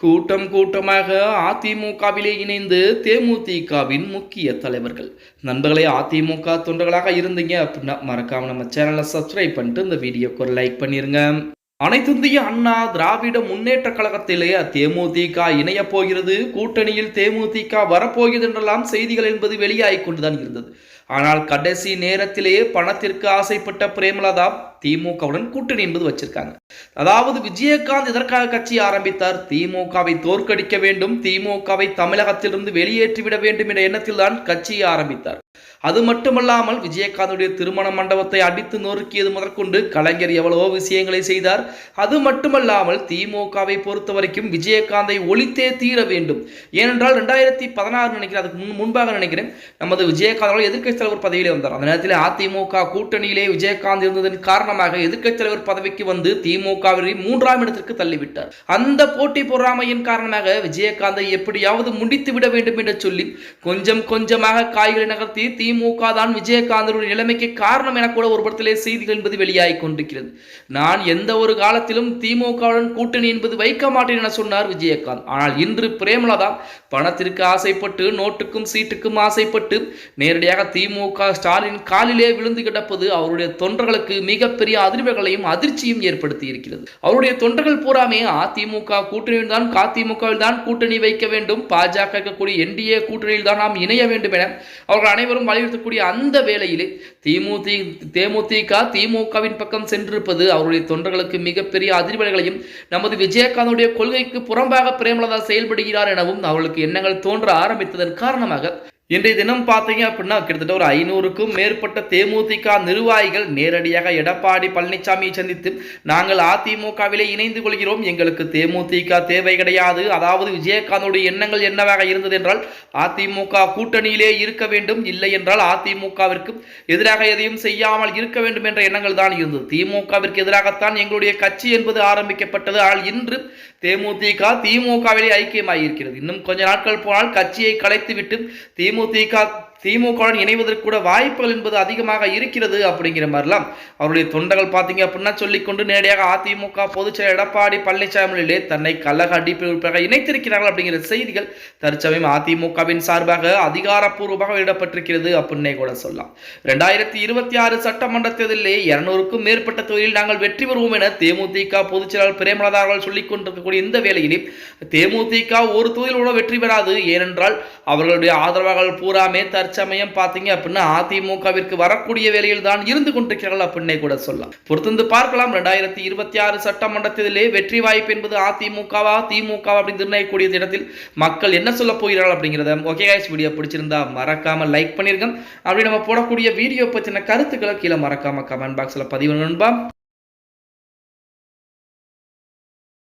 கூட்டம் கூட்டமாக அதிமுகவிலே இணைந்து தேமுதிகவின் முக்கிய தலைவர்கள். நண்பர்களே, அதிமுக தொண்டர்களாக இருந்தீங்க அப்படின்னா மறக்காம நம்ம சேனலை சப்ஸ்கிரைப் பண்ணிட்டு இந்த வீடியோக்கு ஒரு லைக் பண்ணிருங்க. அனைத்திந்திய அண்ணா திராவிட முன்னேற்ற கழகத்திலே தேமுதிக இணைய போகிறது, கூட்டணியில் தேமுதிக வரப்போகிறது என்றெல்லாம் செய்திகள் என்பது வெளியாகிக் கொண்டுதான் இருந்தது. ஆனால் கடைசி நேரத்திலே பணத்திற்கு ஆசைப்பட்ட பிரேமலதா திமுகவுடன் கூட்டணி என்பது வச்சிருக்காங்க. அதாவது விஜயகாந்த் எதற்காக கட்சி ஆரம்பித்தார்? திமுகவை தோற்கடிக்க வேண்டும், திமுகவை தமிழகத்திலிருந்து வெளியேற்றிவிட வேண்டும் என்ற எண்ணத்தில் தான் கட்சியை ஆரம்பித்தார். அது மட்டுமல்லாமல் விஜயகாந்துடைய திருமண மண்டபத்தை அடித்து நொறுக்கியது முதற்கொண்டு கலைஞர் எவ்வளவோ விஷயங்களை செய்தார். அது மட்டுமல்லாமல் திமுகவை பொறுத்த வரைக்கும் விஜயகாந்தை ஒழித்தே தீர வேண்டும். ஏனென்றால் 2016 நினைக்கிறேன், அதுக்கு முன்பாக நினைக்கிறேன், நமது விஜயகாந்த் எதிர்க்கட்சி தலைவர் பதவியிலே வந்தார். அந்த நேரத்தில் அதிமுக கூட்டணியிலே விஜயகாந்த் இருந்ததன் காரணமாக எதிர்க்கட்சி தலைவர் பதவிக்கு வந்து திமுகவை 3ஆம் இடத்திற்கு தள்ளிவிட்டார். அந்த போட்டி பொறாமையின் காரணமாக விஜயகாந்தை எப்படியாவது முடித்து விட வேண்டும் என்று சொல்லி கொஞ்சம் கொஞ்சமாக காய்களை நகர்த்தி திமுக தான் விஜயகாந்தனுடைய நிலைமைக்கு காரணம் என கூட ஒரு படத்திலே செய்திகள் என்பது வெளியாகி கொண்டிருக்கிறது. நான் எந்த ஒரு காலத்திலும் திமுகவுடன் கூட்டணி என்பது வைக்க மாட்டேன் என சொன்னார் விஜயகாந்த். ஆனால் இன்று பிரேமலதா பணத்திற்கு ஆசைப்பட்டு, நோட்டுக்கும் சீட்டுக்கும் ஆசைப்பட்டு நேரடியாக திமுக ஸ்டாலின் காலிலே விழுந்து கிடப்பது அவருடைய தொண்டர்களுக்கு மிகப்பெரிய அதிர்வுகளையும் அதிர்ச்சியும் ஏற்படுத்தி இருக்கிறது. அவருடைய தொண்டர்கள் பூராமே அதிமுக கூட்டணியில் தான், அதிமுகவில் தான் கூட்டணி வைக்க வேண்டும், பாஜக இருக்கக்கூடிய என்டிஏ கூட்டணியில் தான் நாம் இணைய வேண்டும் என அவர்கள் அனைவரும் வலியுறுத்தக்கூடிய அந்த வேளையிலே தேமுதிக திமுகவின் பக்கம் சென்றிருப்பது அவருடைய தொண்டர்களுக்கு மிகப்பெரிய அதிர்வலைகளையும், நமது விஜயகாந்துடைய கொள்கைக்கு புறம்பாக பிரேமலதா செயல்படுகிறார் எனவும் அவர்களுக்கு எண்ணங்கள் தோன்ற ஆரம்பித்ததன் காரணமாக இன்றைய தினம் பார்த்தீங்க அப்படின்னா கிட்டத்தட்ட ஒரு 500க்கும் மேற்பட்ட தேமுதிக நிர்வாகிகள் நேரடியாக எடப்பாடி பழனிசாமியை சந்தித்து நாங்கள் அதிமுகவிலே இணைந்து கொள்கிறோம், எங்களுக்கு தேமுதிக தேவை கிடையாது, அதாவது விஜயகாந்துடைய எண்ணங்கள் என்னவாக இருந்தது என்றால் அதிமுக கூட்டணியிலே இருக்க வேண்டும், இல்லை என்றால் அதிமுகவிற்கு எதிராக எதையும் செய்யாமல் இருக்க வேண்டும் என்ற எண்ணங்கள் தான் இருந்தது. திமுகவிற்கு எதிராகத்தான் எங்களுடைய கட்சி என்பது ஆரம்பிக்கப்பட்டது. ஆனால் இன்று தேமுதிக திமுகவிலே ஐக்கியமாக இருக்கிறது. இன்னும் கொஞ்ச நாட்கள் போனால் கட்சியை கலைத்துவிட்டு திமுகவுடன் இணைவதற்கு கூட வாய்ப்புகள் என்பது அதிகமாக இருக்கிறது அப்படிங்கிற மாதிரிலாம் அவருடைய தொண்டர்கள் பார்த்தீங்க அப்படின்னா சொல்லிக்கொண்டு நேரடியாக அதிமுக பொதுச்செயலர் எடப்பாடி பழனிசாமியிலே தன்னை கழக அடிப்படையாக இணைத்திருக்கிறார்கள் அப்படிங்கிற செய்திகள் தற்சமயம் அதிமுகவின் சார்பாக அதிகாரப்பூர்வமாக வெளியிடப்பட்டிருக்கிறது அப்படின்னே கூட சொல்லலாம். 2026 சட்டமன்ற தேர்தலிலே 200க்கும் மேற்பட்ட தொகுதியில் நாங்கள் வெற்றி பெறுவோம் என தேமுதிக பொதுச்செயலாளர் பிரேமலதா அவர்கள் சொல்லிக் கொண்டிருக்கக்கூடிய இந்த வேளையிலே தேமுதிக ஒரு தொகுதியில் கூட வெற்றி பெறாது. ஏனென்றால் அவர்களுடைய ஆதரவாளர்கள் பூராமே தற்சமயம் பார்த்தீங்க அப்படின்னா அதிமுகவிற்கு வரக்கூடிய வேலையில் தான் இருந்து கொண்டிருக்கிறார்கள் அப்படின்னே கூட சொல்லலாம். பொறுத்திருந்து பார்க்கலாம். 2026 சட்டமன்றத்திலே வெற்றி வாய்ப்பு என்பது அதிமுகவா திமுகவா அப்படின்னு நிர்ணயிக்கக்கூடிய இடத்தில் மக்கள் என்ன சொல்ல போகிறார்கள் அப்படிங்கிறத. ஓகே गाइस, வீடியோ பிடிச்சிருந்தா மறக்காம லைக் பண்ணிருங்க. அப்படி நம்ம போடக்கூடிய வீடியோ பற்றின கருத்துக்களை கீழே மறக்காம கமெண்ட் பாக்ஸ்ல பதிவு நண்பா.